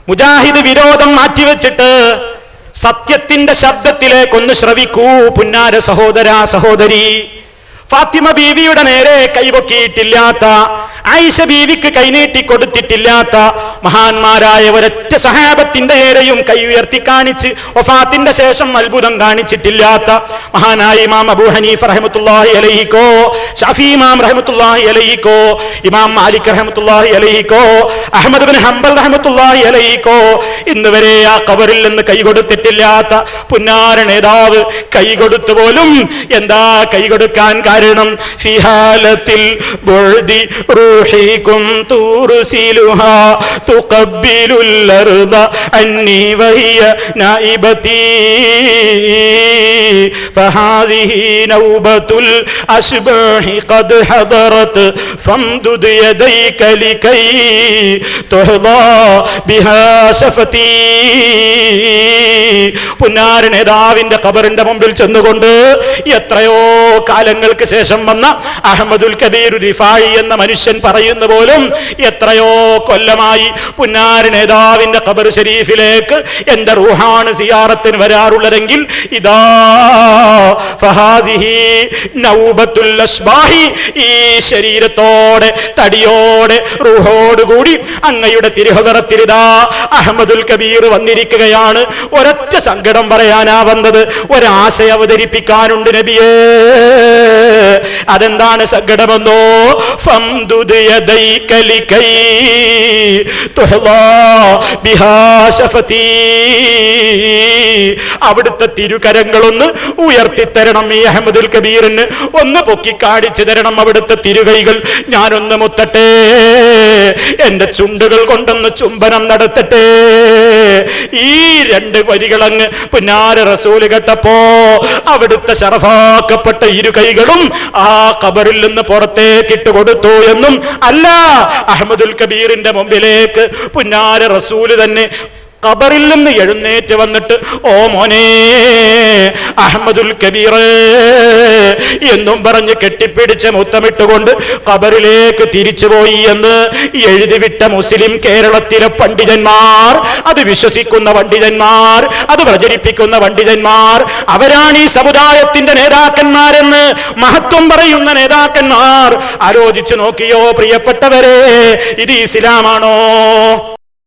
മുജാഹിദ് വിരോധം മാറ്റിവെച്ചിട്ട് സത്യത്തിന്റെ ശബ്ദത്തിലേക്കൊന്ന് ശ്രവിക്കൂ പുന്നാര സഹോദര സഹോദരി. ഫാത്തിമ ബീവിയുടെ നേരെ കൈവക്കിയിട്ടില്ലാത്ത, ആയിഷ ബീവിക്ക് കൈനീട്ടി കൊടുത്തിട്ടില്ലാത്ത മഹാന്മാരായ ഒരൊറ്റ സഹാബത്തിന്റെ നേരെയും കൈ ഉയർത്തി കാണിച്ച് വഫാത്തിന്റെ ശേഷം അത്ഭുതം കാണിച്ചിട്ടില്ലാത്ത മഹാനായ ഇമാം അബൂ ഹനീഫ റഹ്മത്തുള്ളാഹി അലൈഹിക്കോ, ഷാഫി ഇമാം റഹ്മത്തുള്ളാഹി അലൈഹിക്കോ, ഇമാം മാലിക് റഹ്മത്തുള്ളാഹി അലൈഹിക്കോ, അഹ്മദ് ബിൻ ഹംബൽ റഹ്മത്തുള്ളാഹി അലൈഹിക്കോ ഇന്ന് വരെ ആ ഖബറിൽ നിന്ന് കൈ കൊടുത്തിട്ടില്ലാത്ത പുന്നാര നേതാവ് കൈ കൊടുത്തു പോലും. എന്താ കൈ കൊടുക്കാൻ കാരണം? ഫിഹാലത്തിൽ ബുഅദി റൂഹികും തുർസിലുഹാ തുഖബ്ബിലുൽ അർദ അന്നി വഹിയ നായിബതി ഫഹാദിഹി നൗബത്തുൽ അശ്ബാഹി ഖദ് ഹദറത് ഫംദുദ് യദൈക ലികൈ തുഹ്ദാ ബിഹാ ശഫതി. പുന്നാര നേതാവിന്റെ ഖബറിന്റെ മുമ്പിൽ ചെന്നുകൊണ്ട് എത്രയോ കാലങ്ങൾക്ക് ശേഷം വന്ന അഹ്മദുൽ കബീർ റിഫായി എന്ന മനുഷ്യൻ പറയുന്ന പോലും എത്രയോ കൊല്ലമായി പുന്നാര നേതാവിന്റെ ഖബർ ശരീഫിലേക്ക് എന്റെ റൂഹാണ് സിയാറത്തിന് വരാറുള്ളതെങ്കിൽ ഇതാ ഫഹാദിഹി നൗബത്തുൽ അസ്ബാഹി, ഈ ശരീരത്തോടെ തടിയോടെ റൂഹോടുകൂടി അങ്ങയുടെ തിരുഹദറത്തിരിതാ അഹ്മദുൽ കബീർ വന്നിരിക്കുകയാണ്. ഒരൊറ്റ സങ്കടം പറയാനാ വന്നത്, ഒരാശയം അവതരിപ്പിക്കാനുണ്ട് നബിയേ. അതെന്താണ് സങ്കടമെന്നോ? ഫംദുദ് യദൈക ലികൈ തുഹ്ദാ ബിഹാ ശഫതി. അവിടുത്തെ തിരുകരങ്ങളൊന്ന് ഉയർത്തിത്തരണം ഈ അഹ്മദുൽ കബീറിന്, ഒന്ന് പൊക്കി കാണിച്ചു തരണം അവിടുത്തെ തിരുകൈകൾ. ഞാനൊന്ന് മുത്തട്ടെ, എന്റെ ചുണ്ടുകൾ കൊണ്ടൊന്ന് ചുംബനം നടത്തട്ടെ. ഈ രണ്ട് വരികളങ്ങ് പുന്നാര റസൂല് കേട്ടപ്പോ അവിടുത്തെ ശറഫാക്കപ്പെട്ട ഇരു കൈകളും ആ ഖബറിൽ നിന്ന് പുറത്തേക്ക് ഇട്ട് കൊടുത്തു എന്നും അല്ല, അഹ്മദുൽ കബീറിന്റെ മുമ്പിലേക്ക് പുന്നാര റസൂല് തന്നെ ഖബറിൽ നിന്ന് എഴുന്നേറ്റ് വന്നിട്ട് ഓ മോനെ അഹ്മദുൽ കബീർ എന്നും പറഞ്ഞ് കെട്ടിപ്പിടിച്ച് മുത്തമിട്ടുകൊണ്ട് ഖബറിലേക്ക് തിരിച്ചുപോയി എന്ന് എഴുതിവിട്ട മുസ്ലിം കേരളത്തിലെ പണ്ഡിതന്മാർ, അത് വിശ്വസിക്കുന്ന പണ്ഡിതന്മാർ, അത് പ്രചരിപ്പിക്കുന്ന പണ്ഡിതന്മാർ, അവരാണ് ഈ സമുദായത്തിന്റെ നേതാക്കന്മാരെന്ന് മഹത്വം പറയുന്ന നേതാക്കന്മാർ. ആലോചിച്ചു നോക്കിയോ പ്രിയപ്പെട്ടവരെ, ഇത് ഇസ്ലാമാണോ?